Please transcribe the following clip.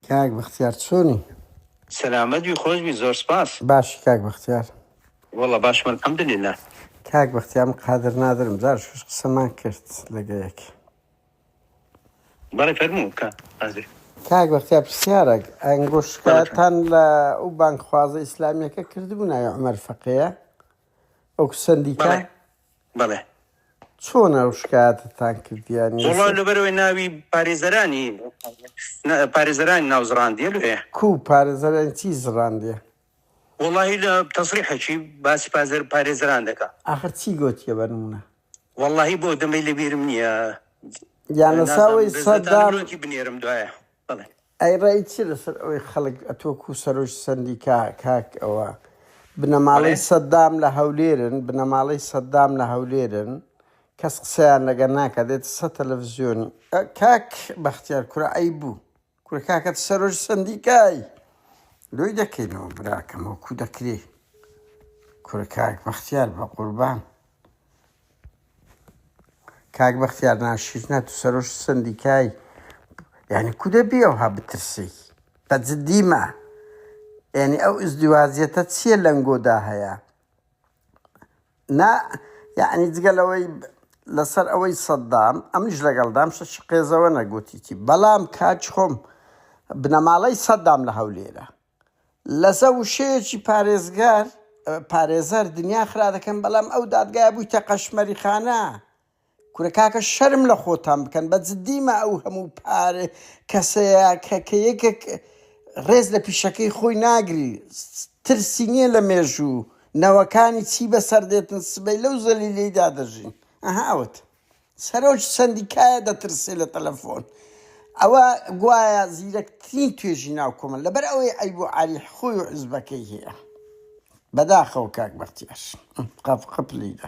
کاک بەختیار چۆنی؟ سەلامەت خۆش بی زۆر سپاس. باشی کاک بەختیار. وەڵڵا باشم الحەمدولله. کاک بەختیار قادر نادرم جار قسەمان کرد لەگەیەک. بەڵێ فەرموو کە حەزی. کاک بەختیار پرسیارە ئەنگۆشتەکان لە ئەو بانکخوازە ئیسلامیەکە کردبوو ناوی عومەر فەقێیە ئەو سندیکە؟ بەڵێ. چۆنە ئەو شکایەتتان کردیانی؟ وەڵڵا لەبەرەوەی ناوی پارێزەرانی ناوزڕاندیە لێ. کوو پارێزەرانی چی زڕاندیە؟ وەڵڵاهی لە تەسریحێکی باسی پارێزەران دەکا. ئاخر چی گوتیە بەنمونە؟ وەڵڵاهی بۆ دەمەی لەبیرم نییە. یان لەساوەی سەدام بنێرم دوایە. بەڵێ. ئەی ڕێی چی لەسەر ئەوەی خەڵک ئەتۆکو سەرۆژ سندیکا کاک ئەوە بنەماڵەی سەدام لە هەولێرن بنەماڵەی سەدام لە هەولێرن کەس قسەیان لەگە ناکە دێت سە تەلەڤیزیۆنی کاک بەختیار کورە ئەی بوو کورە کاکەت سەرۆژ سندیکای لۆی دەکەینەوە براکەمەوە کو دەکرێ کورە کاک بەختیار بە قوربان کاک بەختیار ناشیرنە تو سەرۆژ سندیکای یعنی کو دەبێ ئەوها بترسی بەجددیمە یعنی ئەو ئزدواجیەتە چییە لەنگۆدا هەیە نا یعنی جگەلەوەی لەسەر ئەوەی سەدام ئەمیش لەگەڵدام شەش قێزەوە نەگوتیتی بەڵام کاچ خۆم بنەماڵەی سەدام لە هەولێرە لەسە وشەیەکی پارێزەر دنیا خرا دەکەن بەڵام ئەو دادگایە بوویتە قەشمەریخانە کورە کاکە شەرم لە خۆتان بکەن بە جددیمە ئەو هەموو کەسەیە کە یەکێک ڕێز لە پیشەکەی خۆی ناگری ترسی نییە لە مێژوو نەوەکانی چی بەسەر دێتن سبەی لەو زەلیلەیدا دەژین ئەهاوت سەرۆژ سندیکایە دەترسێ لە تەلەفۆن ئەوە گوایە زیرەکترین توێژی ناو کۆمەڵ لەبەر ئەوەی ئەی بۆ عالی خۆی و حیزبەکەی هەیە بەداخەوە کاک بەختیار قەپلیدە